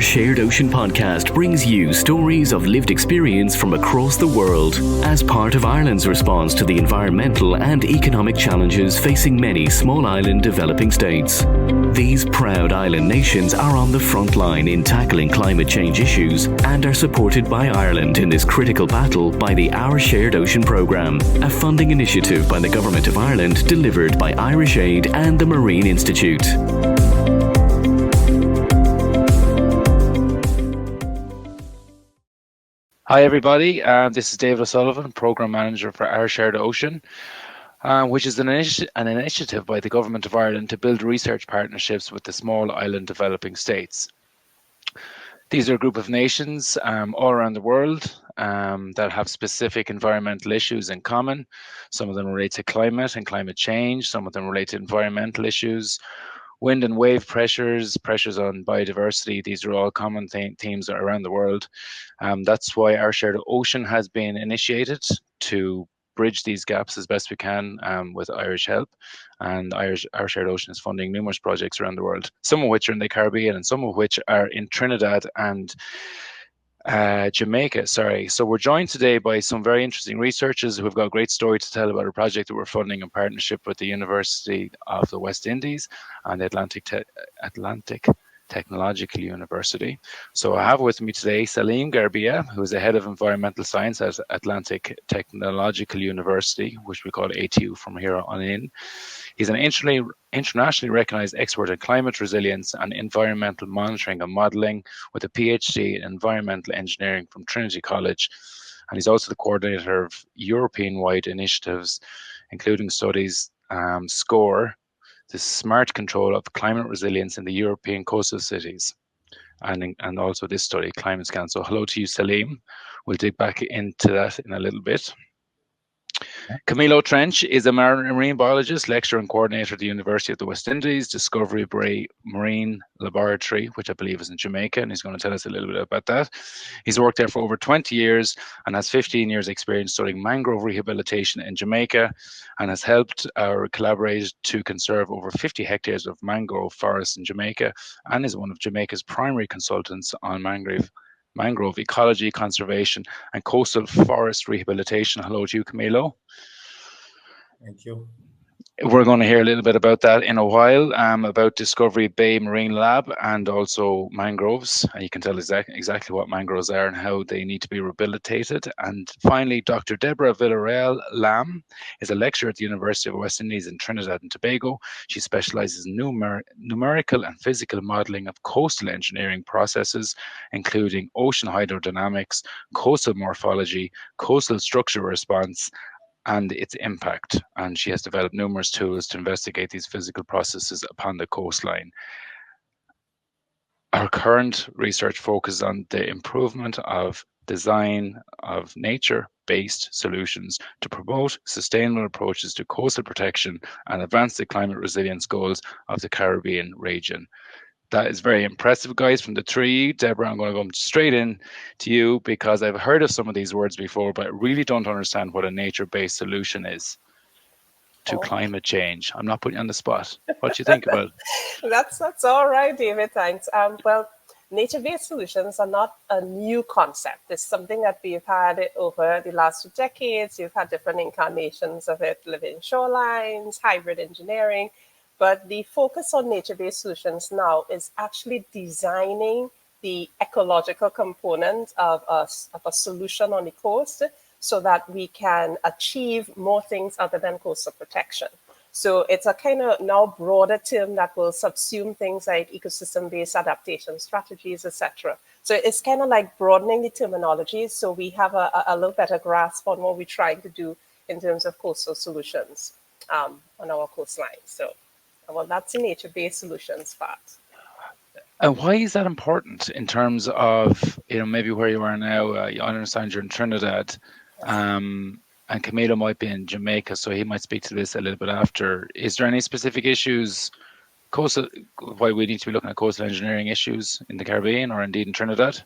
Shared Ocean podcast brings you stories of lived experience from across the world as part of Ireland's response to the environmental and economic challenges facing many small island developing states. These proud island nations are on the front line in tackling climate change issues and are supported by Ireland in this critical battle by the Our Shared Ocean programme, a funding initiative by the Government of Ireland delivered by Irish Aid and the Marine Institute. Hi everybody, this is David O'Sullivan, Programme Manager for Our Shared Ocean, which is an initiative by the Government of Ireland to build research partnerships with the small island developing states. These are a group of nations all around the world that have specific environmental issues in common. Some of them relate to climate and climate change, some of them relate to environmental issues, wind and wave pressures on biodiversity. These are all common themes around the world. That's why Our Shared Ocean has been initiated to bridge these gaps as best we can with Irish help. And Our Shared Ocean is funding numerous projects around the world, some of which are in the Caribbean and some of which are in Trinidad and Jamaica, sorry. So we're joined today by some very interesting researchers who have got a great story to tell about a project that we're funding in partnership with the University of the West Indies and the Atlantic Technological University. So I have with me today Salem Gharbia, who is the head of environmental science at Atlantic Technological University, which we call ATU from here on in. He's an internationally recognized expert in climate resilience and environmental monitoring and modeling with a PhD in environmental engineering from Trinity College. And he's also the coordinator of European-wide initiatives, including studies SCORE, the smart control of climate resilience in the European coastal cities, and also this study, ClimateScan. So hello to you, Salem. We'll dig back into that in a little bit. Camilo Trench is a marine biologist, lecturer and coordinator at the University of the West Indies, Discovery Bay Marine Laboratory, which I believe is in Jamaica, and he's going to tell us a little bit about that. He's worked there for over 20 years and has 15 years experience studying mangrove rehabilitation in Jamaica and has helped or collaborated to conserve over 50 hectares of mangrove forests in Jamaica and is one of Jamaica's primary consultants on mangrove ecology, conservation, and coastal forest rehabilitation. Hello to you, Camilo. Thank you. We're going to hear a little bit about that in a while, about Discovery Bay Marine Lab and also mangroves. And you can tell exactly what mangroves are and how they need to be rehabilitated. And finally, Dr. Deborah Villarroel-Lamb is a lecturer at the University of West Indies in Trinidad and Tobago. She specializes in numerical and physical modeling of coastal engineering processes, including ocean hydrodynamics, coastal morphology, coastal structure response, and its impact. And she has developed numerous tools to investigate these physical processes upon the coastline. Our current research focuses on the improvement of design of nature-based solutions to promote sustainable approaches to coastal protection and advance the climate resilience goals of the Caribbean region. That is very impressive, guys, from the three. Deborah, I'm going to go straight in to you because I've heard of some of these words before, but I really don't understand what a nature-based solution is to climate change. I'm not putting you on the spot. What do you think about it? That's all right, David. Thanks. Well, nature-based solutions are not a new concept. It's something that we've had over the last 2 decades. You've had different incarnations of it, living shorelines, hybrid engineering. But the focus on nature-based solutions now is actually designing the ecological component of a solution on the coast so that we can achieve more things other than coastal protection. So it's a kind of now broader term that will subsume things like ecosystem-based adaptation strategies, etc. So it's kind of like broadening the terminology so we have a little better grasp on what we're trying to do in terms of coastal solutions on our coastline. So. Well, that's the nature-based solutions part. And why is that important in terms of, maybe where you are now? I understand you're in Trinidad, and Camilo might be in Jamaica, so he might speak to this a little bit after. Is there any specific issues, why we need to be looking at coastal engineering issues in the Caribbean or indeed in Trinidad?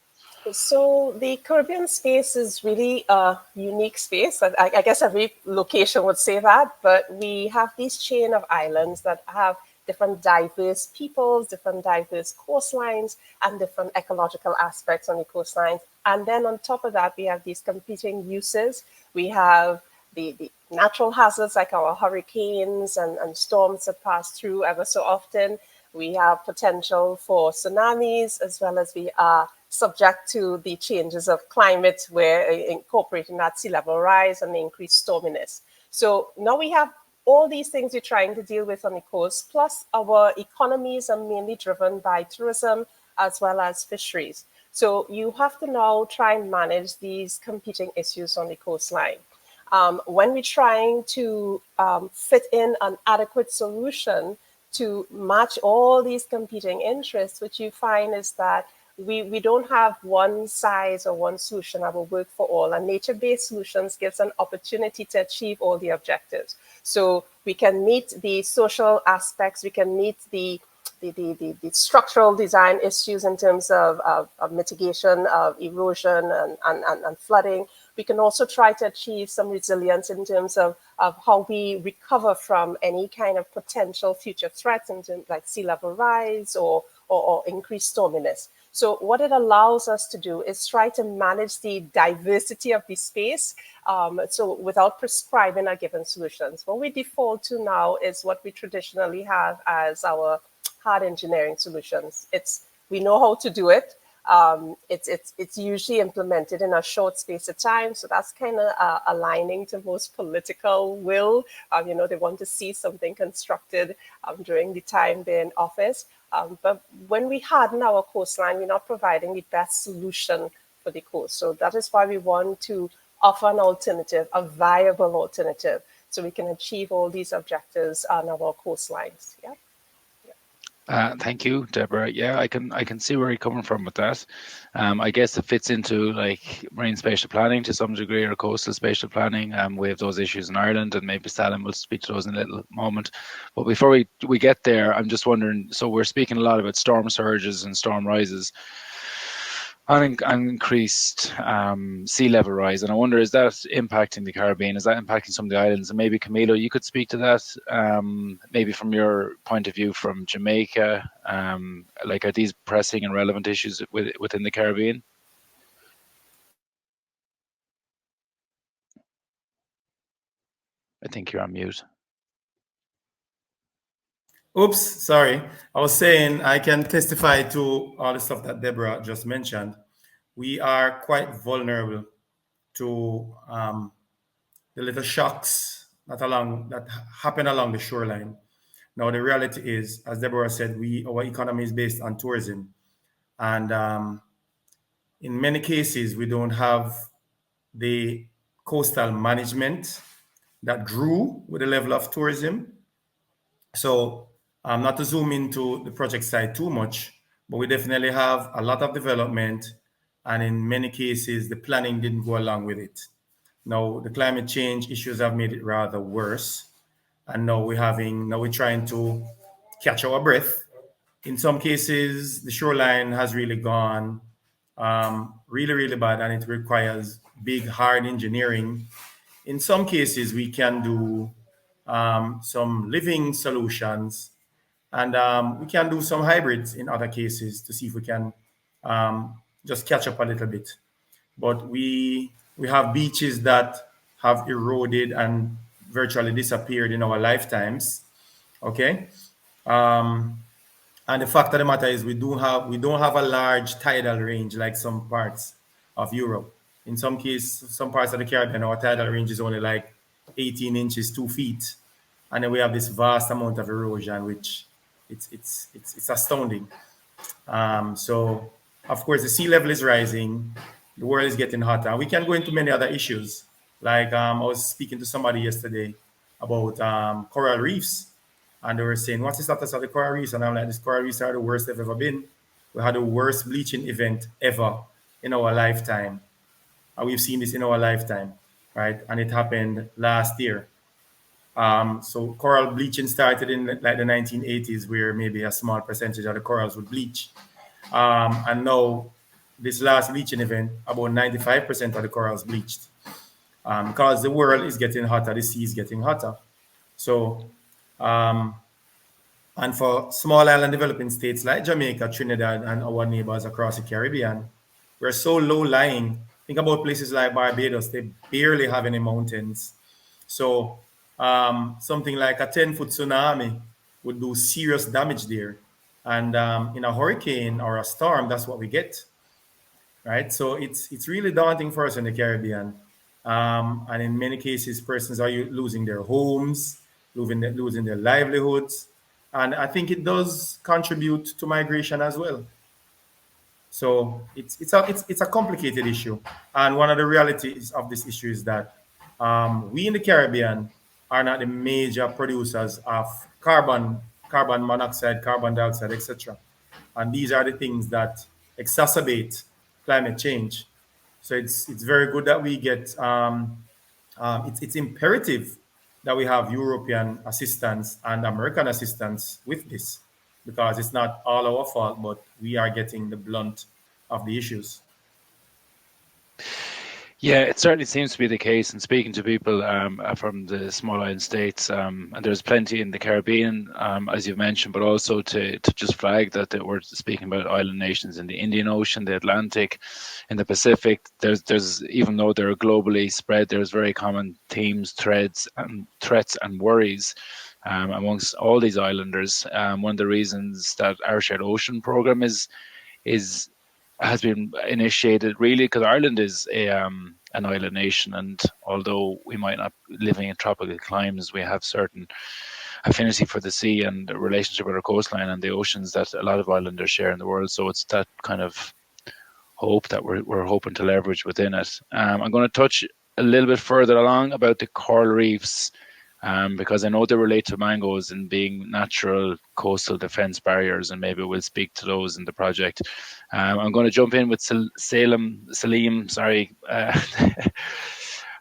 So the Caribbean space is really a unique space. I guess every location would say that, but we have this chain of islands that have different diverse peoples, different diverse coastlines, and different ecological aspects on the coastlines. And then on top of that, we have these competing uses. We have the natural hazards like our hurricanes and storms that pass through ever so often. We have potential for tsunamis, as well as we are subject to the changes of climate, where incorporating that sea level rise and the increased storminess. So now we have all these things we're trying to deal with on the coast, plus our economies are mainly driven by tourism as well as fisheries. So you have to now try and manage these competing issues on the coastline. When we're trying to fit in an adequate solution to match all these competing interests, what you find is that we don't have one size or one solution that will work for all. And nature-based solutions gives an opportunity to achieve all the objectives. So we can meet the social aspects, we can meet the structural design issues in terms of mitigation of erosion and flooding. We can also try to achieve some resilience in terms of how we recover from any kind of potential future threats, in terms like sea level rise or increased storminess. So what it allows us to do is try to manage the diversity of the space, so without prescribing a given solutions. What we default to now is what we traditionally have as our hard engineering solutions. We know how to do it. It's usually implemented in a short space of time. So that's kind of aligning to most political will. They want to see something constructed during the time they're in office. But when we harden our coastline, we're not providing the best solution for the coast. So that is why we want to offer an alternative, a viable alternative, so we can achieve all these objectives on our coastlines. Yeah. Thank you, Deborah. Yeah, I can see where you're coming from with that. I guess it fits into like marine spatial planning to some degree, or coastal spatial planning. We have those issues in Ireland, and maybe Salem will speak to those in a little moment. But before we get there, I'm just wondering, so we're speaking a lot about storm surges and storm rises and increased sea level rise, and I wonder, is that impacting the Caribbean? Is that impacting some of the islands? And maybe Camilo, you could speak to that, maybe from your point of view from Jamaica. Like, are these pressing and relevant issues within the Caribbean? I think you're on mute. Oops, sorry. I was saying I can testify to all the stuff that Deborah just mentioned. We are quite vulnerable to the little shocks that happen along the shoreline. Now, the reality is, as Deborah said, our economy is based on tourism. And in many cases, we don't have the coastal management that grew with the level of tourism. So not to zoom into the project side too much, but we definitely have a lot of development. And in many cases, the planning didn't go along with it. Now, the climate change issues have made it rather worse. And now we're trying to catch our breath. In some cases, the shoreline has really gone really, really bad, and it requires big, hard engineering. In some cases, we can do some living solutions, and we can do some hybrids in other cases to see if we can just catch up a little bit. But we have beaches that have eroded and virtually disappeared in our lifetimes. Okay. And the fact of the matter is we don't have a large tidal range like some parts of Europe. In some cases, some parts of the Caribbean, our tidal range is only like 18 inches, 2 feet. And then we have this vast amount of erosion, which it's astounding. So of course the sea level is rising, the world is getting hotter. And we can go into many other issues. Like I was speaking to somebody yesterday about coral reefs. And they were saying, what's the status of the coral reefs? And I'm like, these coral reefs are the worst they've ever been. We had the worst bleaching event ever in our lifetime. And we've seen this in our lifetime, right? And it happened last year. So coral bleaching started in like the 1980s, where maybe a small percentage of the corals would bleach. And now, this last bleaching event, about 95% of the corals bleached. Because the world is getting hotter, the sea is getting hotter. So And for small island developing states like Jamaica, Trinidad, and our neighbors across the Caribbean, we're so low lying. Think about places like Barbados, they barely have any mountains. So something like a 10-foot tsunami would do serious damage there. And in a hurricane or a storm, that's what we get, right? So it's really daunting for us in the Caribbean. And in many cases, persons are losing their homes, losing their livelihoods. And I think it does contribute to migration as well. So it's a complicated issue, and one of the realities of this issue is that we in the Caribbean are not the major producers of carbon monoxide, carbon dioxide, etc. And these are the things that exacerbate climate change. So it's very good that we get it's imperative that we have European assistance and American assistance with this, because it's not all our fault, but we are getting the blunt of the issues. Yeah, it certainly seems to be the case. And speaking to people from the small island states, and there's plenty in the Caribbean, as you've mentioned, but also to just flag that we're speaking about island nations in the Indian Ocean, the Atlantic, in the Pacific. There's even though they're globally spread, there's very common themes, threads, and threats and worries amongst all these islanders. One of the reasons that our Shared Ocean program has been initiated really because Ireland is an island nation, and although we might not be living in tropical climes, we have certain affinity for the sea and the relationship with our coastline and the oceans that a lot of islanders share in the world. So it's that kind of hope that we're hoping to leverage within it. I'm going to touch a little bit further along about the coral reefs, because I know they relate to mangroves and being natural coastal defense barriers, and maybe we'll speak to those in the project. I'm going to jump in with Salem, sorry, our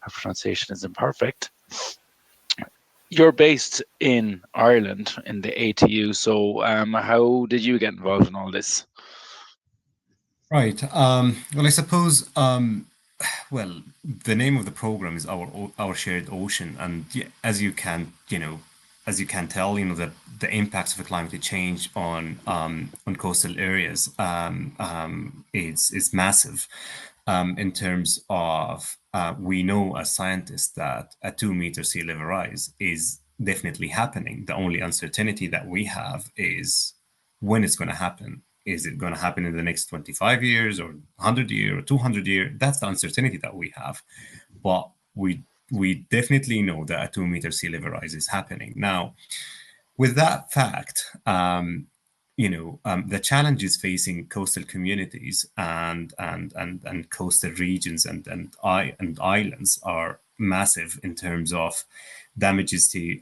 pronunciation is imperfect. You're based in Ireland in the ATU, so how did you get involved in all this? Right. Well, I suppose, well, the name of the program is our Shared Ocean, and as you can, as you can tell, that the impacts of climate change on coastal areas is massive. In terms of, we know as scientists that a 2-meter sea level rise is definitely happening. The only uncertainty that we have is when it's going to happen. Is it going to happen in the next 25 years or 100 years or 200 years? That's the uncertainty that we have. But we definitely know that a 2-meter sea level rise is happening. Now, with that fact, the challenges facing coastal communities and coastal regions and islands are massive in terms of damages to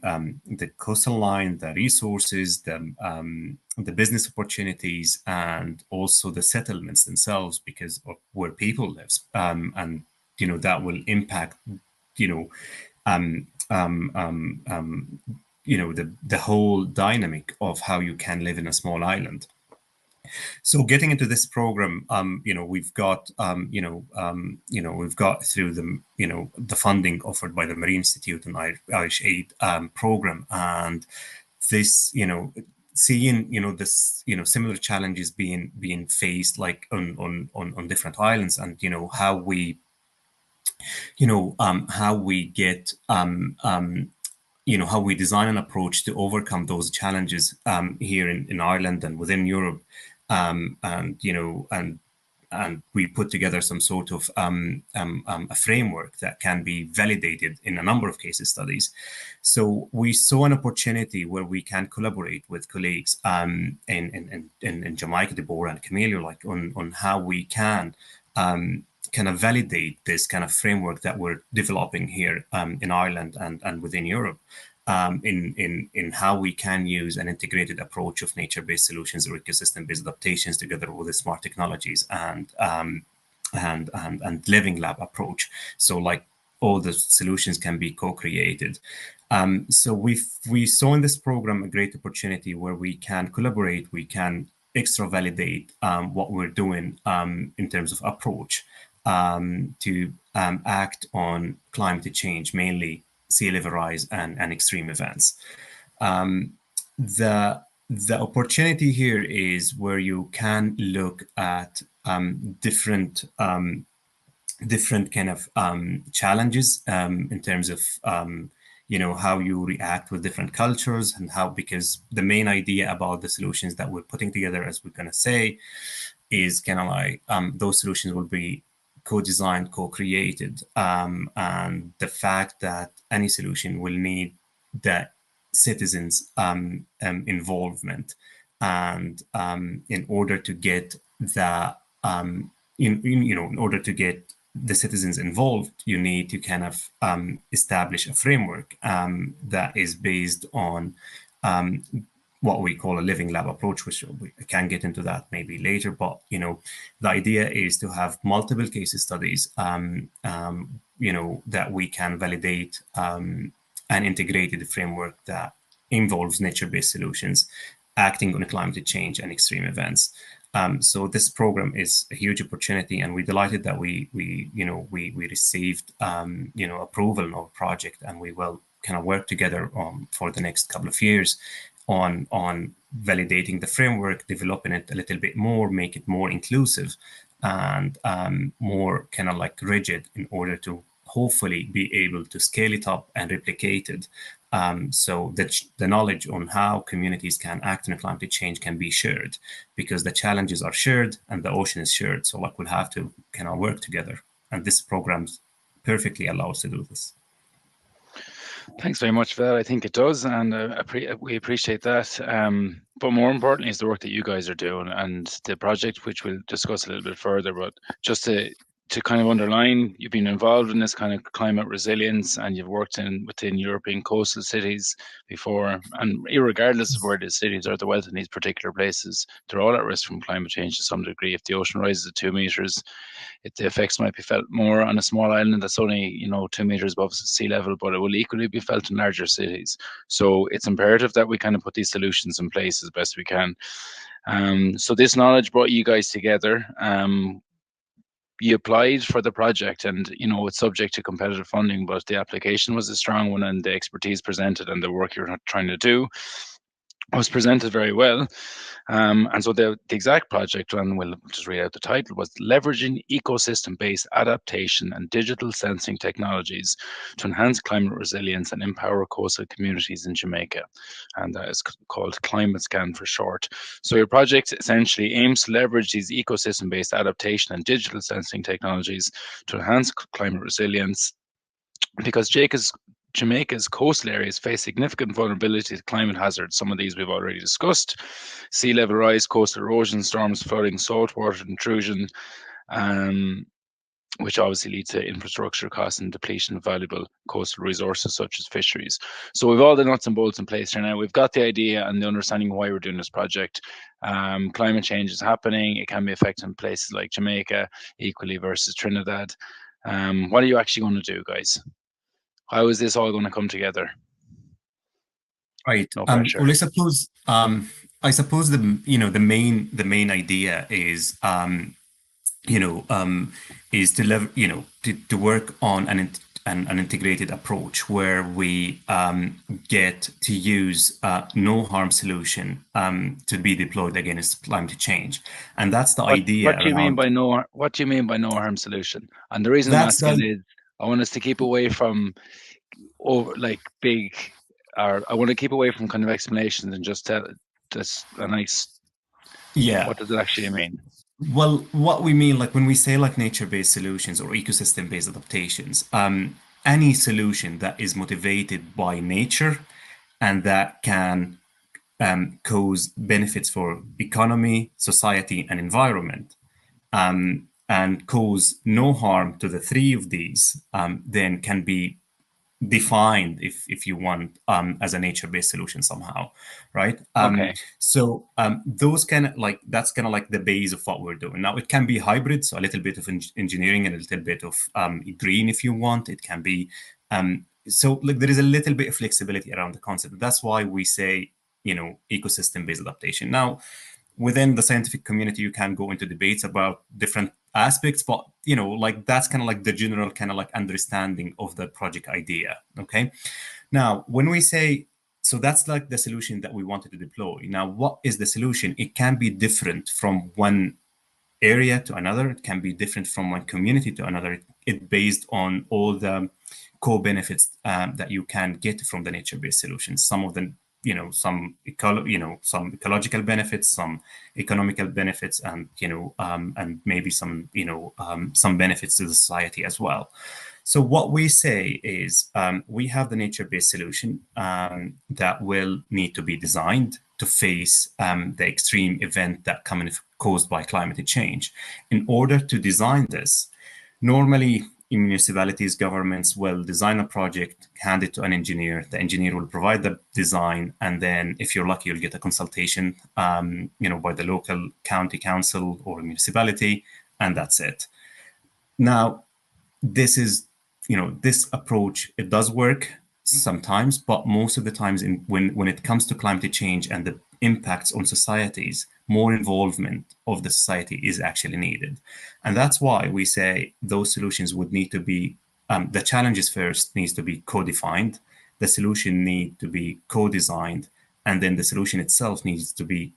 the coastal line, the resources, the business opportunities, and also the settlements themselves, because of where people live, and that will impact the whole dynamic of how you can live in a small island. So getting into this program, we've got, we've got through the funding offered by the Marine Institute and Irish Aid program, and this, seeing, this, similar challenges being faced like on different islands, and how we, how we get how we design an approach to overcome those challenges here in Ireland and within Europe, and we put together some sort of a framework that can be validated in a number of case studies. So we saw an opportunity where we can collaborate with colleagues in Jamaica, Deborah and Camilo, like on how we can kind of validate this kind of framework that we're developing here in Ireland and within Europe, in how we can use an integrated approach of nature-based solutions or ecosystem-based adaptations together with the smart technologies and living lab approach. So like all the solutions can be co-created. So we saw in this program a great opportunity where we can collaborate, we can extra validate what we're doing in terms of approach to act on climate change, mainly sea level rise and extreme events. The the opportunity here is where you can look at different kind of challenges in terms of how you react with different cultures, and how, because the main idea about the solutions that we're putting together, as we're going to say, is kind of like those solutions will be co-designed, co-created, and the fact that any solution will need the citizens' involvement, and in order to get the in order to get the citizens involved, you need to kind of establish a framework that is based on what we call a living lab approach, which we can get into that maybe later. But the idea is to have multiple case studies, that we can validate an integrated framework that involves nature-based solutions acting on climate change and extreme events. So this program is a huge opportunity, and we're delighted that we received approval in our project, and we will kind of work together for the next couple of years on validating the framework, developing it a little bit more, make it more inclusive and more kind of like rigid, in order to hopefully be able to scale it up and replicate it. So that the knowledge on how communities can act on climate change can be shared, because the challenges are shared and the ocean is shared. So like we'll have to kind of work together, and this program perfectly allows to do this. Thanks very much for that. I think it does, and we appreciate that. But more importantly is the work that you guys are doing and the project, which we'll discuss a little bit further. But just to kind of underline, you've been involved in this kind of climate resilience, and you've worked within European coastal cities before, and irregardless of where the cities are, the wealth in these particular places, they're all at risk from climate change to some degree. If the ocean rises at 2 meters, the effects might be felt more on a small island that's only 2 meters above sea level, but it will equally be felt in larger cities. So it's imperative that we kind of put these solutions in place as best we can. So this knowledge brought you guys together. You applied for the project, and it's subject to competitive funding, but the application was a strong one, and the expertise presented and the work you're trying to do was presented very well. And so the exact project, and we'll just read out the title, was Leveraging Ecosystem-Based Adaptation and Digital Sensing Technologies to Enhance Climate Resilience and Empower Coastal Communities in Jamaica. And that is called ClimateScan for short. So your project essentially aims to leverage these ecosystem-based adaptation and digital sensing technologies to enhance climate resilience, because Jamaica's coastal areas face significant vulnerability to climate hazards. Some of these we've already discussed: sea level rise, coastal erosion, storms, flooding, saltwater intrusion, which obviously leads to infrastructure costs and depletion of valuable coastal resources such as fisheries. So we've all the nuts and bolts in place here now. We've got the idea and the understanding of why we're doing this project. Climate change is happening. It can be affecting places like Jamaica equally versus Trinidad. What are you actually going to do, guys? How is this all going to come together? Right. No pressure. Well, I suppose the main idea is is to work on an integrated approach where we get to use no harm solution to be deployed against climate change, and that's the idea. What do you mean by no harm solution? And the reason I'm asking is I want us to keep away from I want to keep away from kind of explanations and just tell just a nice. Yeah. What does it actually mean? Well, what we mean, like when we say like nature-based solutions or ecosystem-based adaptations, any solution that is motivated by nature and that can cause benefits for economy, society, and environment, and cause no harm to the three of these, then can be defined, if you want, as a nature-based solution somehow, right? Okay. So those kind of like, that's kind of like the base of what we're doing. Now it can be hybrid, so a little bit of engineering and a little bit of green if you want. It can be so like there is a little bit of flexibility around the concept. That's why we say ecosystem-based adaptation. Now within the scientific community, you can go into debates about different aspects, but like that's kind of like the general kind of like understanding of the project idea. Okay. Now, when we say So that's like the solution that we wanted to deploy. Now, what is the solution? It can be different from one area to another. It can be different from one community to another. It based on all the co-benefits that you can get from the nature-based solutions. Some of them, some ecological benefits, some economical benefits, and and maybe some some benefits to the society as well. So what we say is we have the nature-based solution that will need to be designed to face the extreme event that caused by climate change. In order to design this, normally municipalities, governments will design a project, hand it to an engineer. The engineer will provide the design, and then if you're lucky, you'll get a consultation, by the local county council or municipality, and that's it. Now, this is, this approach, it does work sometimes, but most of the times when it comes to climate change and the impacts on societies, more involvement of the society is actually needed. And that's why we say those solutions would need to be, the challenges first needs to be co-defined, the solution need to be co-designed, and then the solution itself needs to be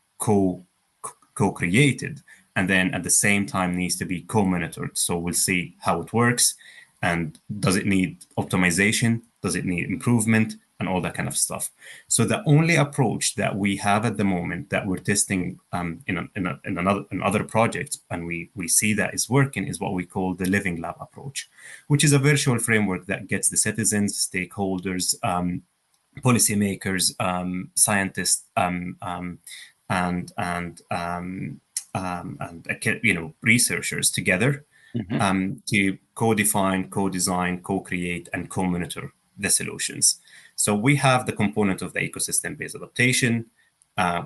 co-created, and then at the same time needs to be co-monitored. So we'll see how it works, and does it need optimization, does it need improvement, and all that kind of stuff. So the only approach that we have at the moment that we're testing in other projects, and we see that is working, is what we call the living lab approach, which is a virtual framework that gets the citizens, stakeholders, policymakers, scientists, and researchers together to co-define, co-design, co-create, and co-monitor the solutions. So we have the component of the ecosystem-based adaptation.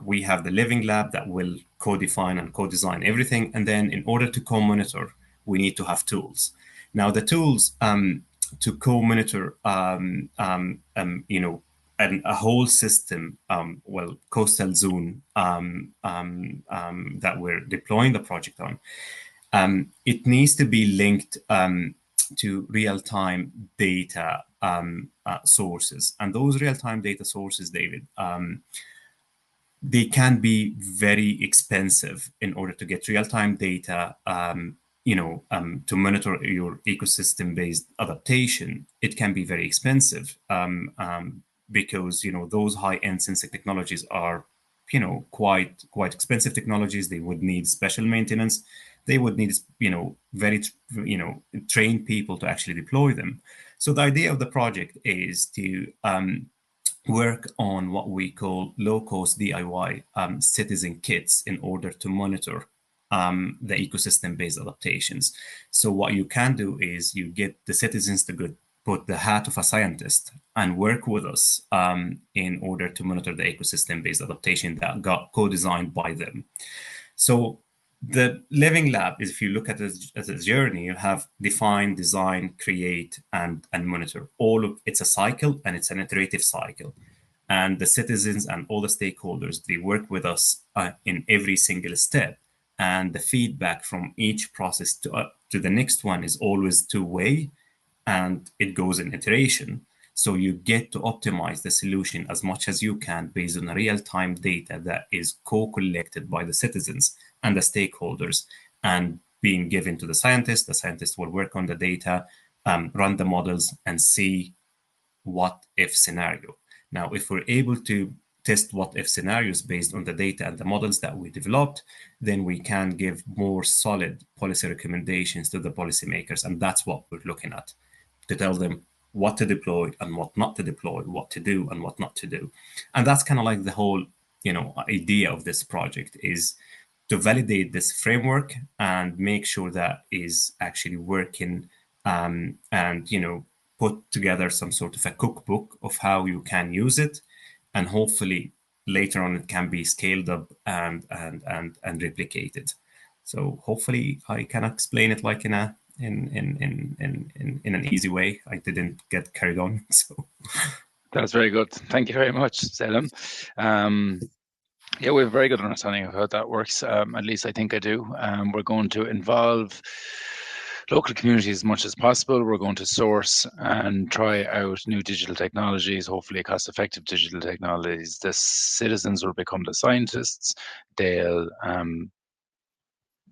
We have the living lab that will co-define and co-design everything. And then in order to co-monitor, we need to have tools. Now the tools to co-monitor, and a whole system, coastal zone that we're deploying the project on, it needs to be linked to real-time data sources. And those real-time data sources, David, they can be very expensive in order to get real-time data, to monitor your ecosystem-based adaptation. It can be very expensive because, those high-end sensing technologies are, quite expensive technologies. They would need special maintenance. They would need, very, trained people to actually deploy them. So the idea of the project is to work on what we call low-cost DIY citizen kits in order to monitor the ecosystem-based adaptations. So what you can do is you get the citizens to put the hat of a scientist and work with us in order to monitor the ecosystem-based adaptation that got co-designed by them. So the living lab is, if you look at it as a journey, you have define, design, create, and monitor. It's a cycle, and it's an iterative cycle. And the citizens and all the stakeholders, they work with us in every single step. And the feedback from each process to the next one is always two-way, and it goes in iteration. So you get to optimize the solution as much as you can based on real-time data that is co-collected by the citizens and the stakeholders and being given to the scientist. The scientist will work on the data, run the models, and see what if scenario. Now, if we're able to test what if scenarios based on the data and the models that we developed, then we can give more solid policy recommendations to the policymakers. And that's what we're looking at, to tell them what to deploy and what not to deploy, what to do and what not to do. And that's kind of like the whole, idea of this project, is to validate this framework and make sure that is actually working, and put together some sort of a cookbook of how you can use it, and hopefully later on it can be scaled up and replicated. So hopefully I can explain it like in an easy way. I didn't get carried on. So that's very good. Thank you very much, Salem. Yeah, we have a very good understanding of how that works. At least I think I do. We're going to involve local communities as much as possible. We're going to source and try out new digital technologies, hopefully cost-effective digital technologies. The citizens will become the scientists. They'll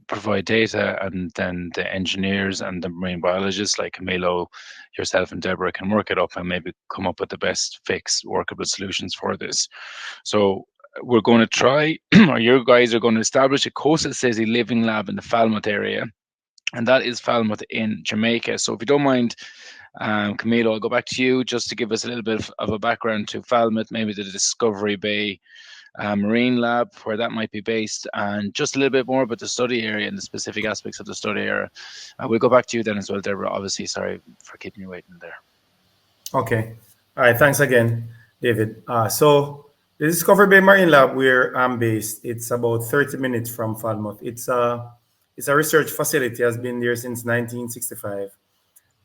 provide data, and then the engineers and the marine biologists like Camilo, yourself and Deborah can work it up and maybe come up with the best fixed workable solutions for this. So we're going to try, or you guys are going to establish a coastal city living lab in the Falmouth area, and that is Falmouth in Jamaica. So if you don't mind, Camilo, I'll go back to you just to give us a little bit of a background to Falmouth, maybe the Discovery Bay Marine Lab, where that might be based, and just a little bit more about the study area and the specific aspects of the study area. We'll go back to you then as well, Deborah. Obviously, sorry for keeping you waiting there. Okay. All right. Thanks again, David. So the Discovery Bay Marine Lab, where I'm based, it's about 30 minutes from Falmouth. It's a research facility, has been there since 1965.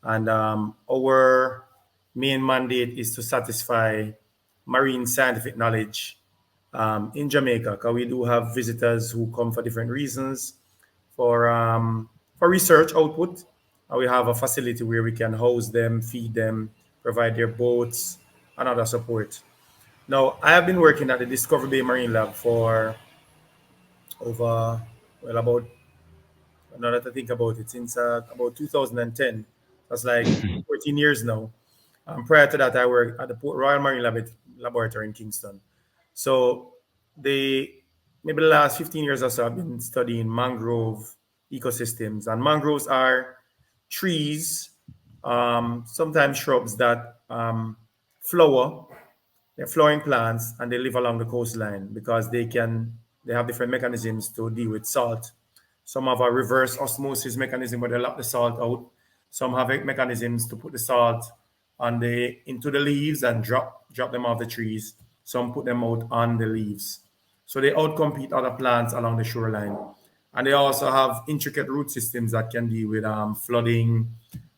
And our main mandate is to satisfy marine scientific knowledge in Jamaica, because we do have visitors who come for different reasons, for research output. We have a facility where we can house them, feed them, provide their boats and other support. Now, I have been working at the Discovery Bay Marine Lab for over, well, about, now that I think about it, since about 2010. That's like 14 years now. Prior to that, I worked at the Royal Marine Laboratory in Kingston. So maybe the last 15 years or so, I've been studying mangrove ecosystems. And mangroves are trees, sometimes shrubs that flower. They're flowering plants, and they live along the coastline because they have different mechanisms to deal with salt. Some have a reverse osmosis mechanism where they lock the salt out. Some have mechanisms to put the salt into the leaves and drop them off the trees. Some put them out on the leaves. So they outcompete other plants along the shoreline. And they also have intricate root systems that can deal with flooding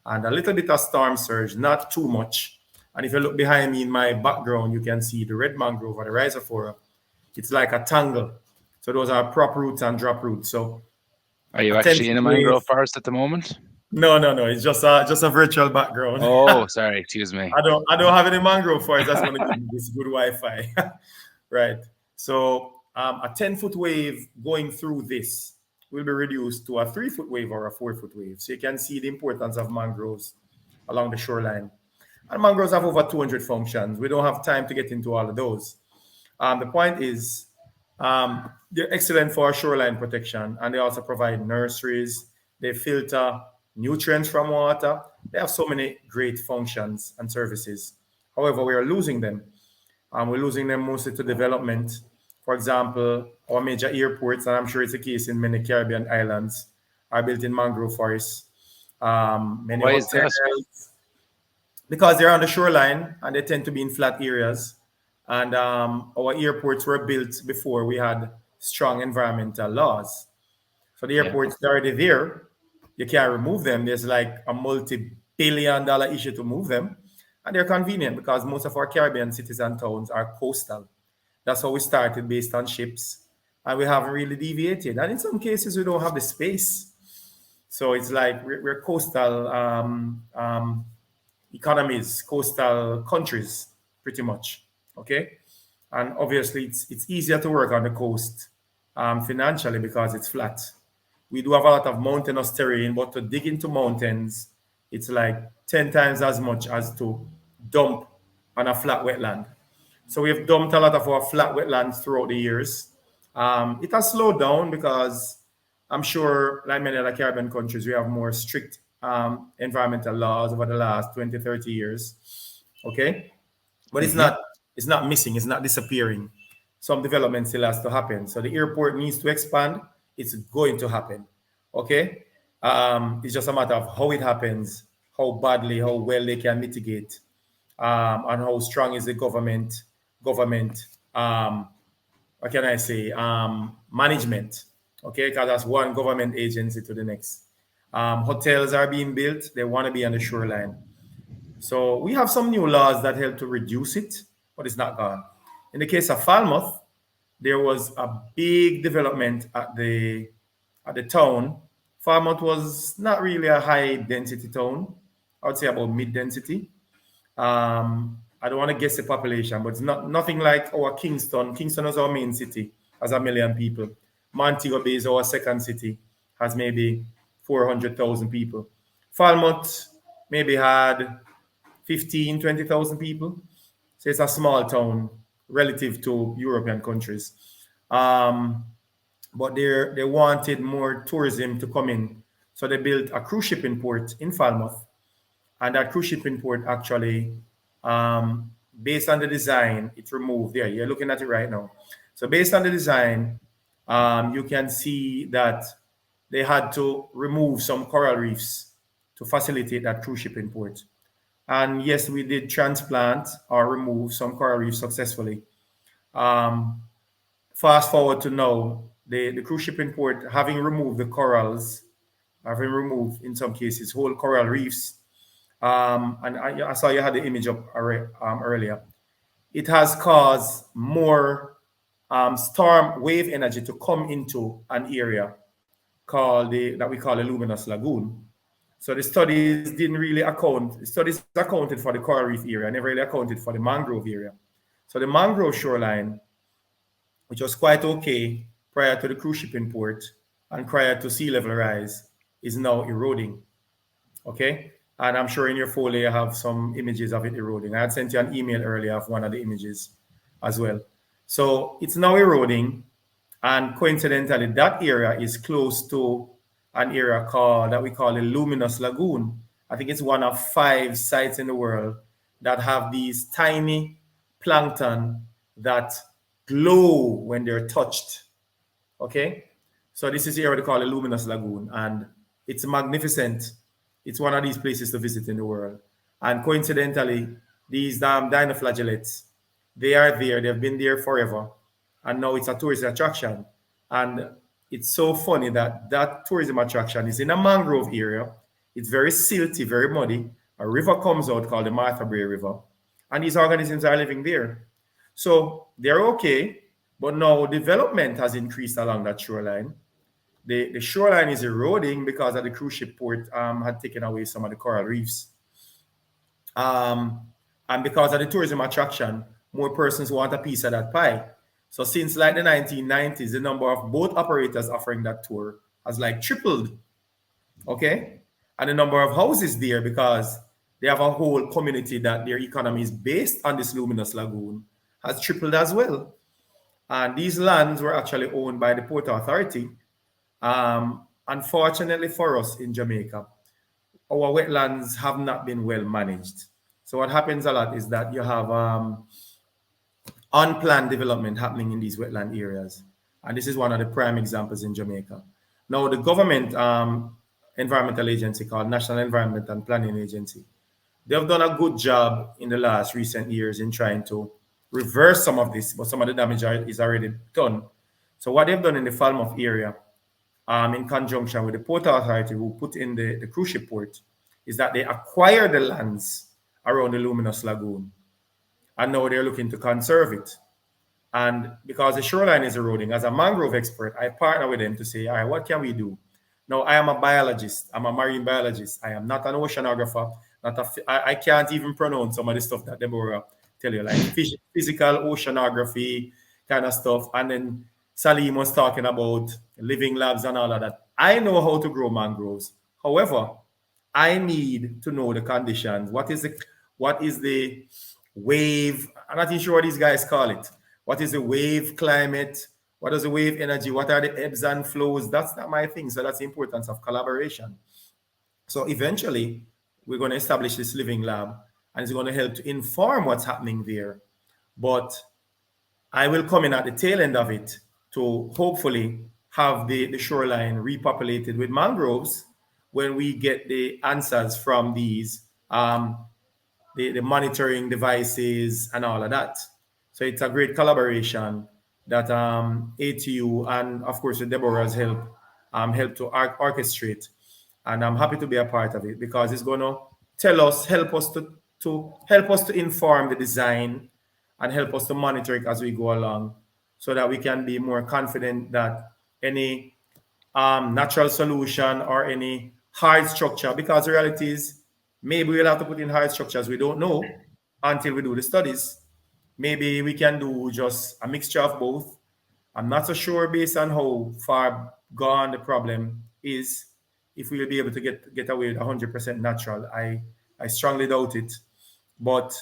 and a little bit of storm surge, not too much. And if you look behind me in my background, you can see the red mangrove or the rhizophora. It's like a tangle. So those are prop roots and drop roots. So are you actually in a mangrove forest at the moment? No. It's just a virtual background. Oh, sorry, excuse me. I don't have any mangrove forest. That's going to give me this good Wi-Fi, right? So a 10-foot wave going through this will be reduced to a 3-foot wave or a 4-foot wave. So you can see the importance of mangroves along the shoreline. And mangroves have over 200 functions. We don't have time to get into all of those. The point is, they're excellent for shoreline protection, and they also provide nurseries. They filter nutrients from water. They have so many great functions and services. However, we are losing them. We're losing them mostly to development. For example, our major airports, and I'm sure it's the case in many Caribbean islands, are built in mangrove forests. Many Why hotels, is that? because they're on the shoreline and they tend to be in flat areas. And our airports were built before we had strong environmental laws. So the airports are already there. You can't remove them. There's like a multi-billion-dollar issue to move them. And they're convenient because most of our Caribbean cities and towns are coastal. That's how we started, based on ships. And we haven't really deviated. And in some cases, we don't have the space. So it's like we're coastal economies, coastal countries, pretty much. Okay. And obviously, it's easier to work on the coast financially because it's flat. We do have a lot of mountainous terrain, but to dig into mountains, it's like 10 times as much as to dump on a flat wetland. So we have dumped a lot of our flat wetlands throughout the years. It has slowed down because I'm sure, like many other Caribbean countries, we have more strict environmental laws over the last 20, 30 years. Okay. But it's not missing, it's not disappearing. Some development still has to happen. So the airport needs to expand. It's going to happen. Okay. It's just a matter of how it happens, how badly, how well they can mitigate, and how strong is the government, what can I say, management. Okay, because that's one government agency to the next. Hotels are being built. They want to be on the shoreline. So we have some new laws that help to reduce it, but it's not gone. In the case of Falmouth, there was a big development at the town Falmouth was not really a high density town. I would say about mid density. I don't want to guess the population, but it's nothing like our Kingston. Kingston is our main city, has 1 million people. Montego Bay is our second city, has maybe 400,000 people. Falmouth maybe had 15, 20,000 people. So it's a small town relative to European countries. But they wanted more tourism to come in. So they built a cruise shipping port in Falmouth. And that cruise shipping port actually, based on the design, it removed there. You're looking at it right now. So based on the design, you can see that they had to remove some coral reefs to facilitate that cruise shipping port. And yes, we did transplant or remove some coral reefs successfully. Fast forward to now, the cruise shipping port, having removed the corals, having removed, in some cases, whole coral reefs, and I saw you had the image up earlier. It has caused more storm wave energy to come into an area called that we call the luminous lagoon. So the studies didn't really account. The studies accounted for the coral reef area, never really accounted for the mangrove area. So the mangrove shoreline, which was quite okay prior to the cruise shipping port and prior to sea level rise, is now eroding. Okay, and I'm sure in your folder you have some images of it eroding. I had sent you an email earlier of one of the images as well. So it's now eroding, and coincidentally, that area is close to an area that we call the Luminous Lagoon. I think it's one of 5 sites in the world that have these tiny plankton that glow when they're touched. Okay, so this is the area they call the Luminous Lagoon, and it's magnificent. It's one of these places to visit in the world. And coincidentally, these dinoflagellates, they are there. They've been there forever, and now it's a tourist attraction. And it's so funny that that tourism attraction is in a mangrove area. It's very silty, very muddy. A river comes out called the Martha Brae River, and these organisms are living there. So they're okay, but now development has increased along that shoreline. The shoreline is eroding because of the cruise ship port had taken away some of the coral reefs. And because of the tourism attraction, more persons want a piece of that pie. So since like the 1990s, the number of boat operators offering that tour has like tripled. Okay? And the number of houses there, because they have a whole community that their economy is based on this luminous lagoon, has tripled as well. And these lands were actually owned by the Port Authority. Unfortunately for us in Jamaica, our wetlands have not been well managed. So what happens a lot is that you have unplanned development happening in these wetland areas. And this is one of the prime examples in Jamaica. Now, the government environmental agency called National Environment and Planning Agency, they've done a good job in the last recent years in trying to reverse some of this, but some of the damage is already done. So what they've done in the Falmouth area, in conjunction with the Port Authority who put in the cruise ship port, is that they acquired the lands around the Luminous Lagoon, and now they're looking to conserve it. And because the shoreline is eroding, as a mangrove expert, I partner with them to say, all right, what can we do? Now, I am a biologist. I'm a marine biologist. I am not an oceanographer. I can't even pronounce some of the stuff that Deborah tell you, like physical oceanography kind of stuff. And then Salim was talking about living labs and all of that. I know how to grow mangroves. However, I need to know the conditions. What is the wave? I'm not even sure what these guys call it. What is the wave climate? What is the wave energy? What are the ebbs and flows? That's not my thing. So that's the importance of collaboration. So eventually, we're going to establish this living lab, and it's going to help to inform what's happening there. But I will come in at the tail end of it to hopefully have the shoreline repopulated with mangroves when we get the answers from these the monitoring devices and all of that. So it's a great collaboration that ATU and of course with Deborah's help to orchestrate, and I'm happy to be a part of it because it's going to help us to inform the design and help us to monitor it as we go along, so that we can be more confident that any natural solution or any hard structure, because the reality is maybe we'll have to put in hard structures. We don't know until we do the studies. Maybe we can do just a mixture of both. I'm not so sure based on how far gone the problem is if we will be able to get away with 100% natural. I strongly doubt it. But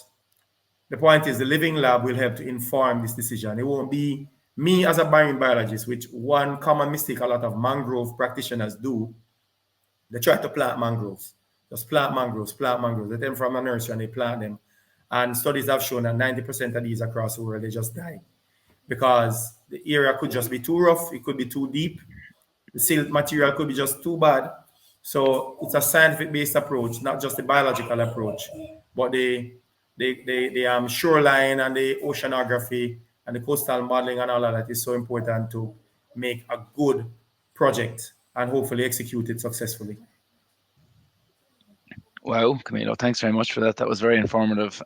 the point is the living lab will help to inform this decision. It won't be me as a marine biologist, which one common mistake a lot of mangrove practitioners do. They try to plant mangroves. Just plant mangroves, plant mangroves. They take them from a nursery and they plant them. And studies have shown that 90% of these across the world, they just die because the area could just be too rough. It could be too deep. The silt material could be just too bad. So it's a scientific-based approach, not just a biological approach. But the shoreline and the oceanography and the coastal modeling and all of that is so important to make a good project and hopefully execute it successfully. Wow, Camilo, thanks very much for that. That was very informative.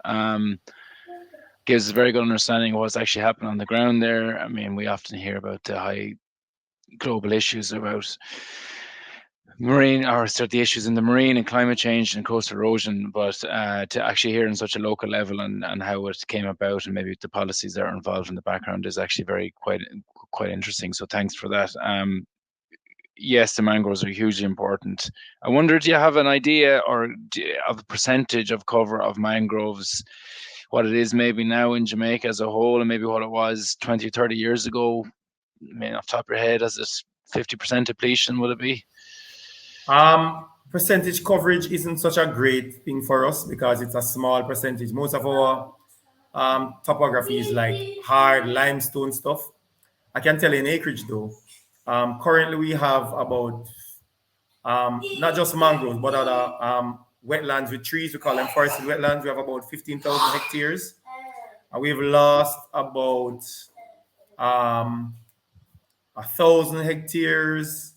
Gives us a very good understanding of what's actually happening on the ground there. I mean, we often hear about the high global issues about marine, or the issues in the marine and climate change and coastal erosion, but to actually hear on such a local level and how it came about and maybe the policies that are involved in the background is actually quite interesting. So thanks for that. Yes, the mangroves are hugely important. I wonder, do you have an idea of the percentage of cover of mangroves, what it is maybe now in Jamaica as a whole, and maybe what it was 20, 30 years ago? I mean, off the top of your head, is it 50% depletion, would it be? Percentage coverage isn't such a great thing for us because it's a small percentage. Most of our topography is like hard limestone stuff. I can tell you in acreage though, currently we have about not just mangroves but other wetlands with trees. We call them forested wetlands. We have about 15,000 hectares, and we've lost about 1,000 hectares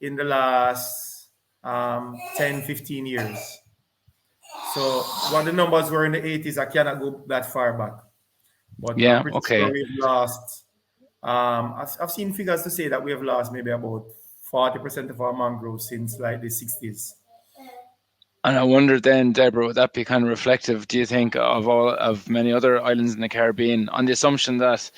in the last 10, 15 years. So what the numbers were in the 80s, I cannot go that far back. But yeah, I'm pretty sure we've lost, I've seen figures to say that we have lost maybe about 40% of our mangroves since like the 60s. And I wonder then, Deborah, would that be kind of reflective, do you think, of many other islands in the Caribbean, on the assumption that,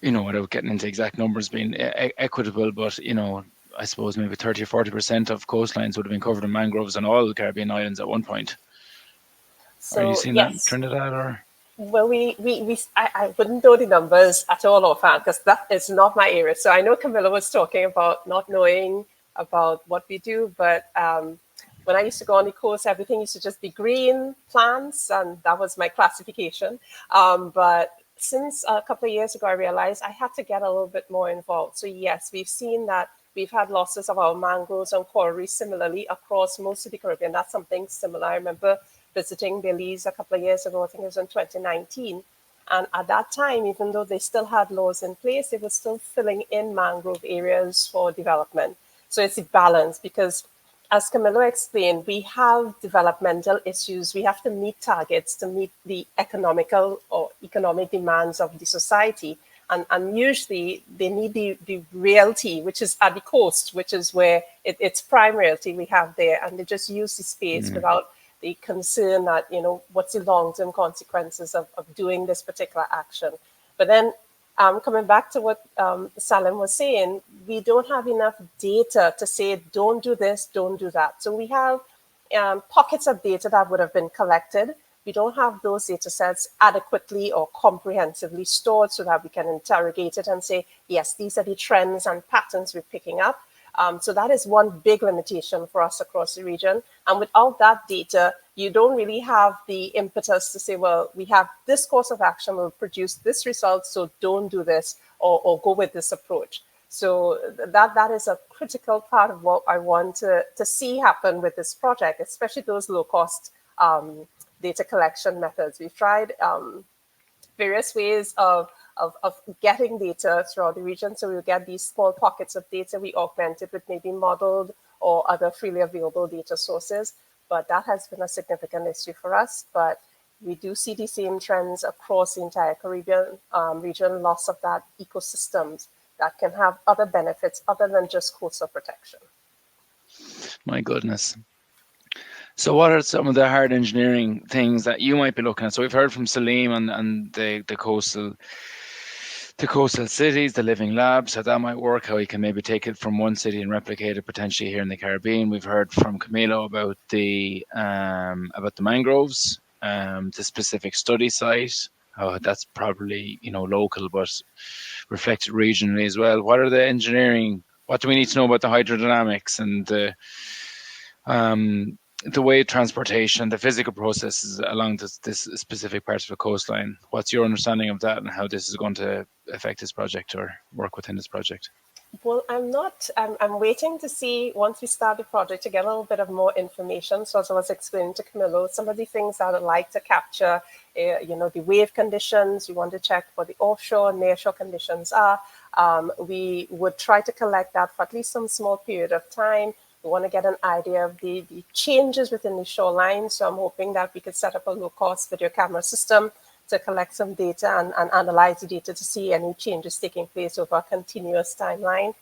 you know, without getting into exact numbers being equitable, but, you know, I suppose maybe 30 or 40% of coastlines would have been covered in mangroves on all the Caribbean islands at one point. So, are you seeing that in Trinidad or? Well, I wouldn't know the numbers at all offhand because that is not my area. So I know Camilo was talking about not knowing about what we do, but when I used to go on the coast, everything used to just be green plants, and that was my classification. But since a couple of years ago, I realized I had to get a little bit more involved. So yes, we've seen that we've had losses of our mangroves and coral reefs similarly across most of the Caribbean. That's something similar. I remember visiting Belize a couple of years ago, I think it was in 2019. And at that time, even though they still had laws in place, they were still filling in mangrove areas for development. So it's a balance because, as Camilo explained, we have developmental issues. We have to meet targets to meet the economic demands of the society. And usually they need the realty, which is at the coast, which is where it's prime realty we have there. And they just use the space without the concern that, you know, what's the long-term consequences of doing this particular action. But then coming back to what Salem was saying, we don't have enough data to say, don't do this, don't do that. So we have pockets of data that would have been collected. We don't have those data sets adequately or comprehensively stored so that we can interrogate it and say, yes, these are the trends and patterns we're picking up. So that is one big limitation for us across the region. And without that data, you don't really have the impetus to say, well, we have this course of action, will produce this result, so don't do this or go with this approach. So that is a critical part of what I want to see happen with this project, especially those low-cost data collection methods. We've tried various ways of getting data throughout the region. So we'll get these small pockets of data, we augment it with maybe modeled or other freely available data sources. But that has been a significant issue for us. But we do see the same trends across the entire Caribbean region, loss of that ecosystems that can have other benefits other than just coastal protection. My goodness. So what are some of the hard engineering things that you might be looking at? So we've heard from Salem and the coastal cities, the living labs, how that might work, how you can maybe take it from one city and replicate it potentially here in the Caribbean. We've heard from Camilo about the mangroves, the specific study site, how that's probably, you know, local but reflected regionally as well. What are the engineering? What do we need to know about the hydrodynamics and the way transportation, the physical processes along this specific part of the coastline? What's your understanding of that and how this is going to affect this project or work within this project? Well, I'm waiting to see, once we start the project, to get a little bit of more information. So as I was explaining to Camilo, some of the things that I'd like to capture, you know, the wave conditions. We want to check what the offshore and nearshore conditions are. We would try to collect that for at least some small period of time. We want to get an idea of the changes within the shoreline. So I'm hoping that we could set up a low-cost video camera system to collect some data and analyze the data to see any changes taking place over a continuous timeline.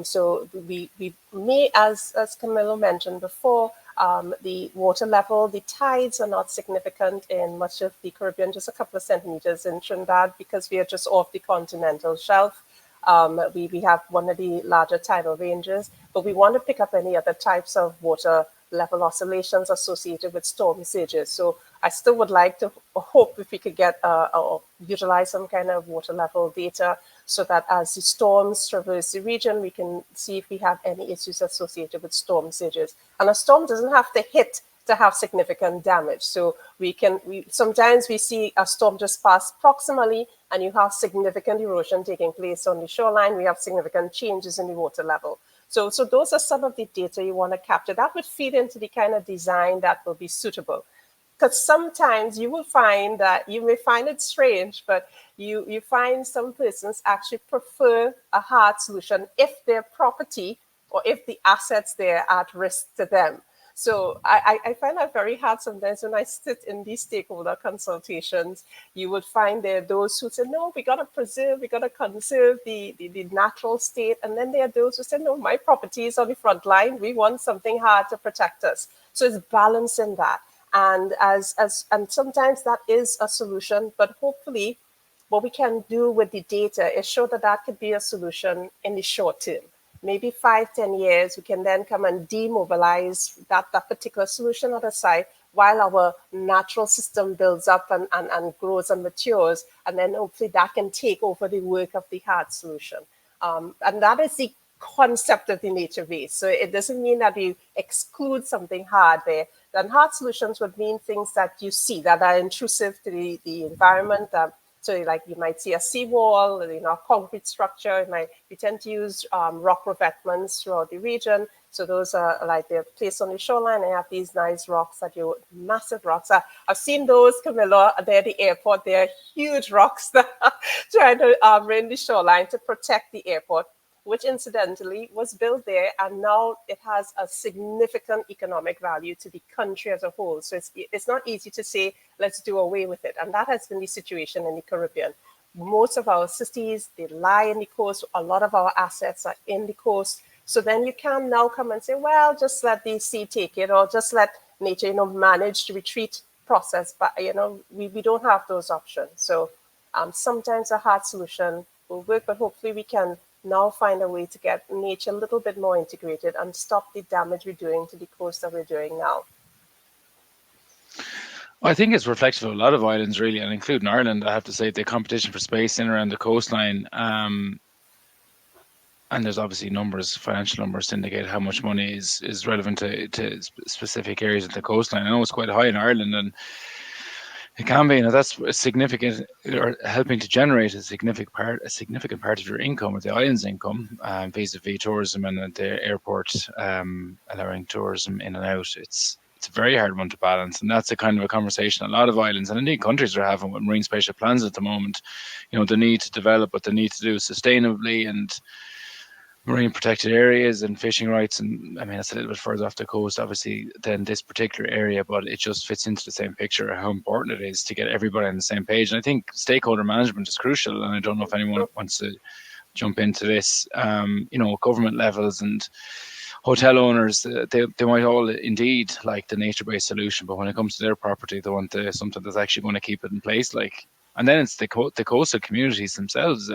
So we may, as Camilo mentioned before, the water level, the tides are not significant in much of the Caribbean, just a couple of centimeters in Trinidad because we are just off the continental shelf. We have one of the larger tidal ranges, but we want to pick up any other types of water level oscillations associated with storm surges. So I still would like to hope if we could get or utilize some kind of water level data so that as the storms traverse the region, we can see if we have any issues associated with storm surges. And a storm doesn't have to hit to have significant damage. So sometimes we see a storm just pass proximally and you have significant erosion taking place on the shoreline. We have significant changes in the water level. So those are some of the data you want to capture. That would feed into the kind of design that will be suitable. Because sometimes you will find that you may find it strange, but you find some persons actually prefer a hard solution if their property or if the assets there are at risk to them. So I find that very hard sometimes when I sit in these stakeholder consultations. You would find there are those who say, no, we got to preserve, we got to conserve the natural state. And then there are those who say, no, my property is on the front line. We want something hard to protect us. So it's balancing that. And and sometimes that is a solution, but hopefully what we can do with the data is show that that could be a solution in the short term. Maybe 5-10 years, we can then come and demobilize that particular solution at a site while our natural system builds up and grows and matures. And then hopefully that can take over the work of the hard solution. And that is the concept of the nature base. So it doesn't mean that you exclude something hard there. Then hard solutions would mean things that you see that are intrusive to the environment. So like you might see a seawall, you know, a concrete structure. We tend to use rock revetments throughout the region. So those are like they're placed on the shoreline and have these nice rocks massive rocks. I've seen those, Camilo, there at the airport. They're huge rocks that are trying to rain the shoreline to protect the airport, which incidentally was built there, and now it has a significant economic value to the country as a whole. So it's not easy to say, let's do away with it. And that has been the situation in the Caribbean. Most of our cities, they lie in the coast. A lot of our assets are in the coast. So then you can now come and say, well, just let the sea take it, or just let nature, manage the retreat process. But, we don't have those options. So sometimes a hard solution will work, but hopefully we can now find a way to get nature a little bit more integrated and stop the damage we're doing to the coast that we're doing now. I think it's reflective of a lot of islands, really, and including Ireland. I have to say, the competition for space in and around the coastline, and there's obviously financial numbers to indicate how much money is relevant to specific areas of the coastline. I know it's quite high in Ireland, and it can be, that's significant, or helping to generate a significant part of your income, or the island's income, vis-a-vis tourism and the airport allowing tourism in and out. It's a very hard one to balance, and that's a kind of a conversation a lot of islands and indeed countries are having with marine spatial plans at the moment. The need to develop what they need to do sustainably, and marine protected areas and fishing rights, and I mean that's a little bit further off the coast obviously than this particular area, but it just fits into the same picture how important it is to get everybody on the same page. And I think stakeholder management is crucial, and I don't know if anyone wants to jump into this. Government levels and hotel owners, they might all indeed like the nature-based solution, but when it comes to their property, they want something that's actually going to keep it in place. And then it's the coastal communities themselves.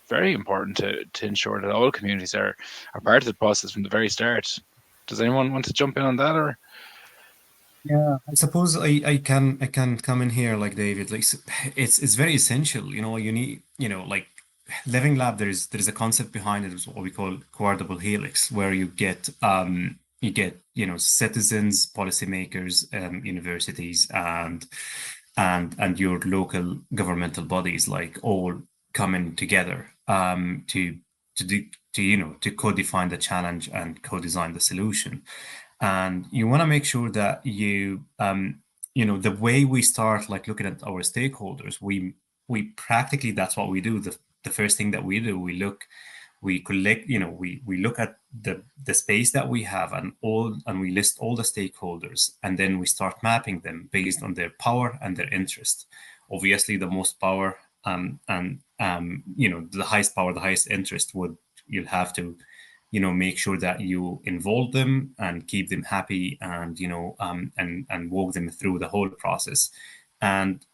Very important to ensure that all communities are part of the process from the very start. Does anyone want to jump in on that, or? Yeah, I suppose I can come in here, like David. Like it's very essential. You need, like Living Lab. There's a concept behind it, is what we call coordinable helix, where you get citizens, policymakers, universities, and your local governmental bodies, like all coming together to co-define the challenge and co-design the solution. And you want to make sure that the way we start, like looking at our stakeholders, we practically, that's what we do. The first thing that we do, we collect, we look at the space that we have and we list all the stakeholders, and then we start mapping them based on their power and their interest. Obviously, the most power and the highest power, the highest interest you'll have to make sure that you involve them and keep them happy, and and walk them through the whole process. And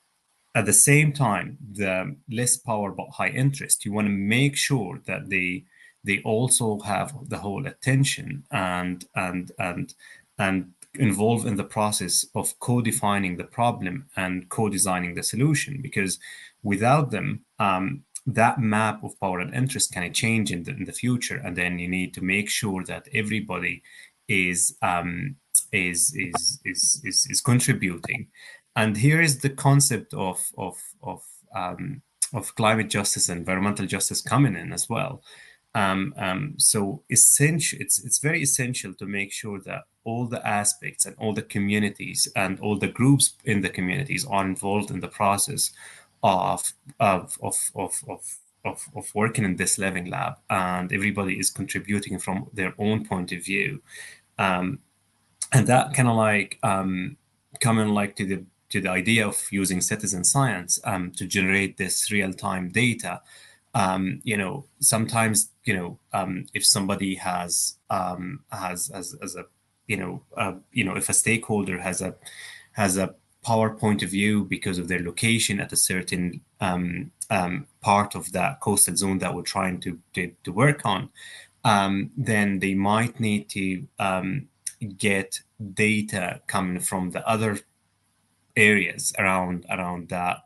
at the same time, the less power but high interest, you want to make sure that they also have the whole attention and involved in the process of co-defining the problem and co-designing the solution. Because without them, that map of power and interest can change in the future, and then you need to make sure that everybody is contributing. And here is the concept of climate justice and environmental justice coming in as well. So it's very essential to make sure that all the aspects and all the communities and all the groups in the communities are involved in the process of working in this Living Lab, and everybody is contributing from their own point of view, and that kind of like coming like to the idea of using citizen science to generate this real-time data. Sometimes if somebody has a if a stakeholder has a power point of view because of their location at a certain part of that coastal zone that we're trying to work on, then they might need to get data coming from the other areas around that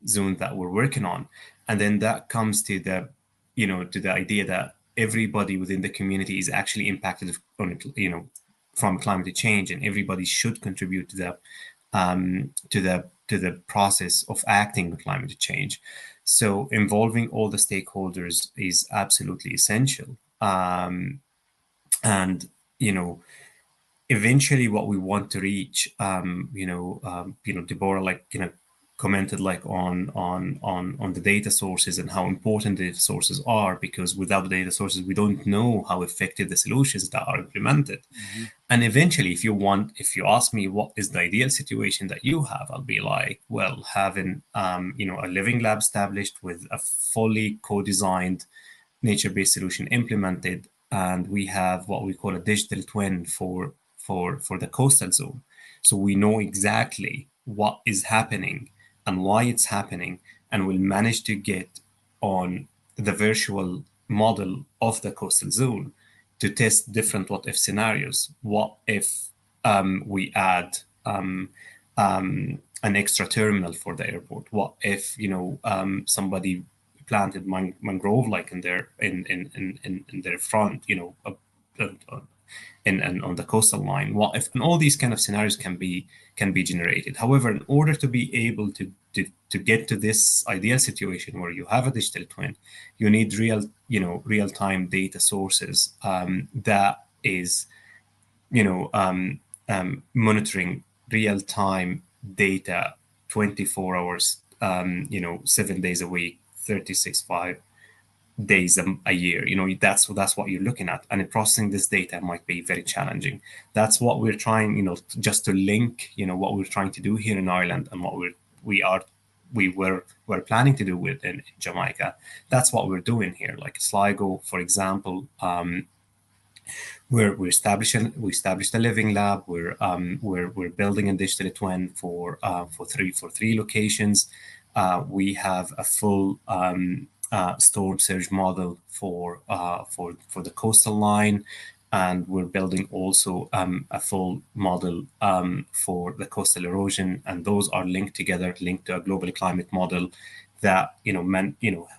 zone that we're working on. And then that comes to the idea that everybody within the community is actually impacted on from climate change, and everybody should contribute to the process of acting on climate change. So involving all the stakeholders is absolutely essential. And eventually what we want to reach, Deborah commented on the data sources and how important the sources are, because without the data sources, we don't know how effective the solutions that are implemented. Mm-hmm. And eventually, if you ask me what is the ideal situation that you have, I'll be like, well, having a Living Lab established with a fully co-designed nature-based solution implemented, and we have what we call a digital twin for the coastal zone. So we know exactly what is happening and why it's happening, and we'll manage to get on the virtual model of the coastal zone to test different what-if scenarios. What if we add an extra terminal for the airport? What if somebody planted mangrove in their front, and on the coastal line? What if? And all these kind of scenarios can be generated. However, in order to be able to get to this ideal situation where you have a digital twin, you need real-time data sources that is monitoring real-time data 24 hours 7 days a week, 365 days a year. That's what you're looking at, and processing this data might be very challenging. That's what we're trying, just to link what we're trying to do here in Ireland and what we are we're planning to do in Jamaica. That's what we're doing here. Like Sligo, for example, we established a living lab. We're building a digital twin for three locations. We have a full storm surge model for the coastal line, and we're building also a full model for the coastal erosion, and those are linked together, linked to a global climate model that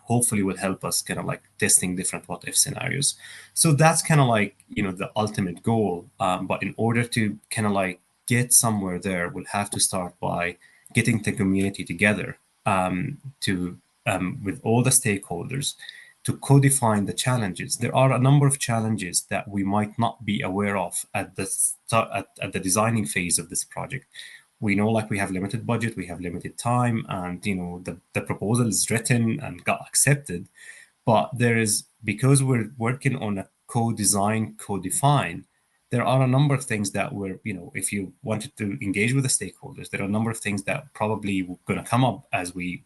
hopefully will help us kind of like testing different what if scenarios. So that's kind of like the ultimate goal. But in order to kind of like get somewhere there, we'll have to start by getting the community together to with all the stakeholders to co-define the challenges. There are a number of challenges that we might not be aware of at the start, at the designing phase of this project. We know like we have limited budget, we have limited time, and the proposal is written and got accepted. But there is, because we're working on a co-design, co-define, there are a number of things that we're, if you wanted to engage with the stakeholders, there are a number of things that probably going to come up as we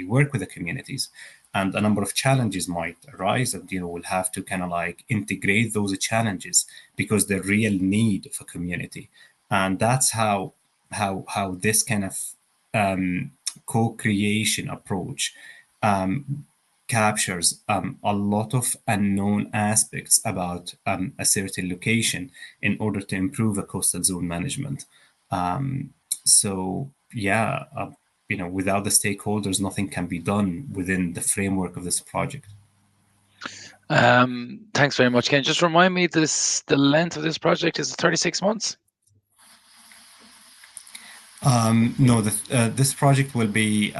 work with the communities, and a number of challenges might arise, and we'll have to kind of like integrate those challenges because they're real need of a community. And that's how this kind of co-creation approach captures a lot of unknown aspects about a certain location in order to improve a coastal zone management. So yeah, without the stakeholders, nothing can be done within the framework of this project. Thanks very much. Can you just remind me the length of this project is 36 months? No, this project will be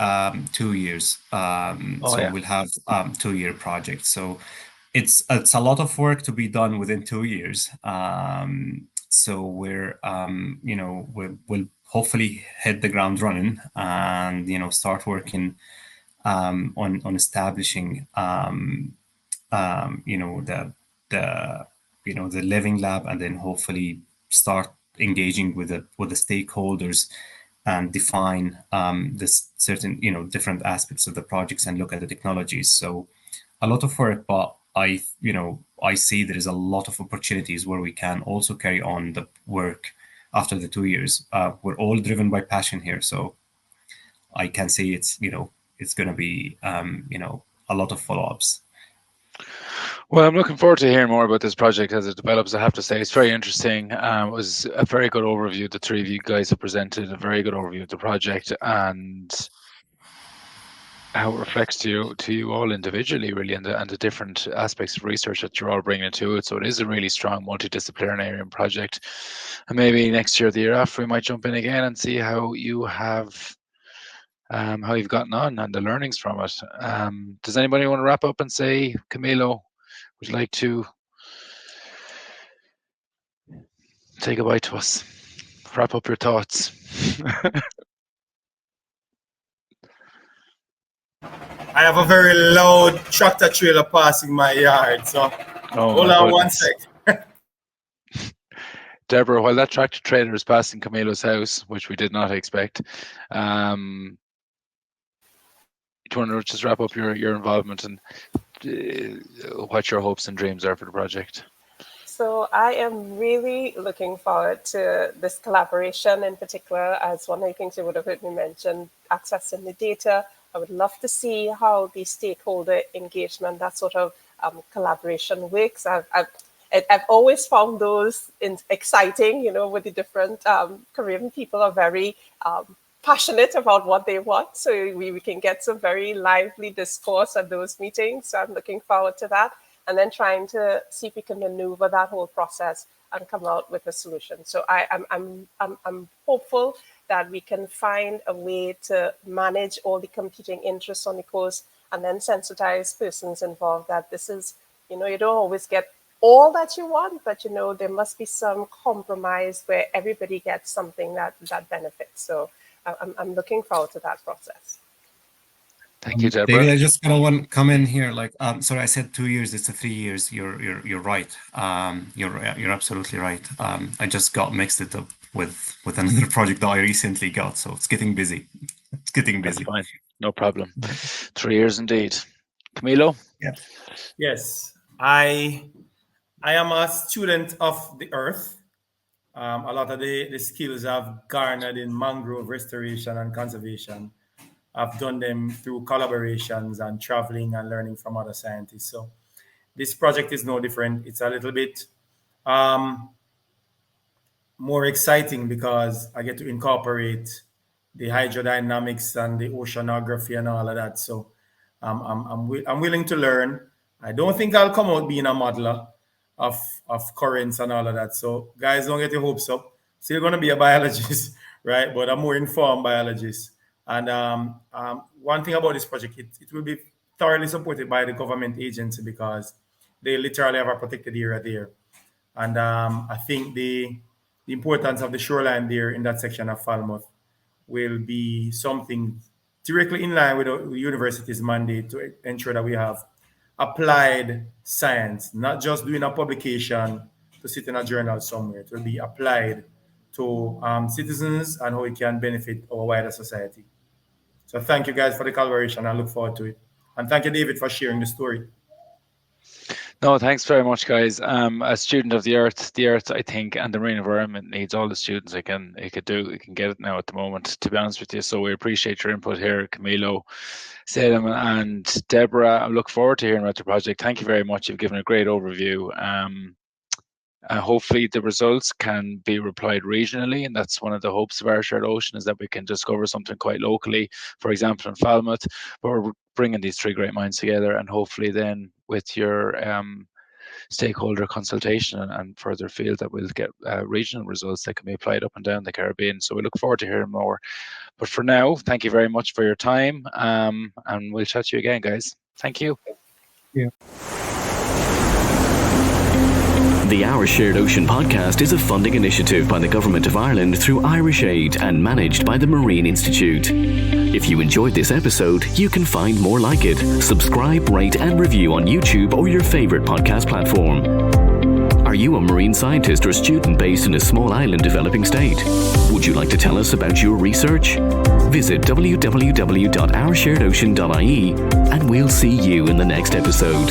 2 years. We'll have 2-year project. So it's a lot of work to be done within 2 years. So we'll hopefully hit the ground running and start working on establishing the living lab, and then hopefully start engaging with the stakeholders and define this certain different aspects of the projects and look at the technologies. So a lot of work, but I see there is a lot of opportunities where we can also carry on the work after the 2 years. We're all driven by passion here, so I can say it's going to be a lot of follow-ups. Well, I'm looking forward to hearing more about this project as it develops. I have to say, it's very interesting. It was a very good overview. The three of you guys have presented a very good overview of the project and how it reflects to you all individually, really, and the different aspects of research that you're all bringing to it. So it is a really strong multidisciplinary project. And maybe next year, the year after, we might jump in again and see how you have how you've gotten on and the learnings from it. Does anybody want to wrap up and say, Camilo, would you like to say goodbye to us? Wrap up your thoughts. I have a very loud tractor trailer passing my yard, so hold on one sec. Deborah, while that tractor trailer is passing Camilo's house, which we did not expect, do you want to just wrap up your involvement and what your hopes and dreams are for the project? So I am really looking forward to this collaboration in particular, as one of the things you would have heard me mention, accessing the data. I would love to see how the stakeholder engagement, that sort of collaboration works. I've always found those exciting, with the different Caribbean people are very passionate about what they want. So we can get some very lively discourse at those meetings. So I'm looking forward to that. And then trying to see if we can maneuver that whole process and come out with a solution. So I'm hopeful that we can find a way to manage all the competing interests on the coast and then sensitize persons involved that this is, you don't always get all that you want, but there must be some compromise where everybody gets something that benefits. So I'm looking forward to that process. Thank you, Deborah. David, I just kind of want to come in here. Like, sorry, I said 2 years. It's 3 years. You're right. You're absolutely right. I just got mixed it up with another project that I recently got, so it's getting busy. It's getting That's busy. fine. No problem. 3 years indeed. Camilo? Yes, I am a student of the earth. A lot of the skills I've garnered in mangrove restoration and conservation, I've done them through collaborations and traveling and learning from other scientists. So this project is no different. It's a little bit more exciting because I get to incorporate the hydrodynamics and the oceanography and all of that. So I'm willing to learn. I don't think I'll come out being a modeler of currents and all of that. So guys, don't get your hopes up. Still going to be a biologist, right? But a more informed biologist. And one thing about this project, it will be thoroughly supported by the government agency because they literally have a protected area there. And I think the importance of the shoreline there in that section of Falmouth will be something directly in line with the university's mandate to ensure that we have applied science, not just doing a publication to sit in a journal somewhere. It will be applied to citizens and how it can benefit our wider society. So thank you guys for the collaboration. I look forward to it. And thank you, David, for sharing the story. No, thanks very much, guys. A student of the earth, I think, and the marine environment needs all the students it can get it now at the moment, to be honest with you. So we appreciate your input here, Camilo, Salem, and Deborah. I look forward to hearing about the project. Thank you very much. You've given a great overview. Hopefully the results can be replied regionally, and that's one of the hopes of our shared ocean, is that we can discover something quite locally, for example in Falmouth. But we're bringing these three great minds together, and hopefully then with your stakeholder consultation and further field, that we'll get regional results that can be applied up and down the Caribbean. So we look forward to hearing more. But for now, thank you very much for your time, and we'll chat to you again, guys. Thank you. Yeah. The Our Shared Ocean podcast is a funding initiative by the Government of Ireland through Irish Aid and managed by the Marine Institute. If you enjoyed this episode, you can find more like it. Subscribe, rate, and review on YouTube or your favorite podcast platform. Are you a marine scientist or student based in a small island developing state? Would you like to tell us about your research? Visit www.oursharedocean.ie and we'll see you in the next episode.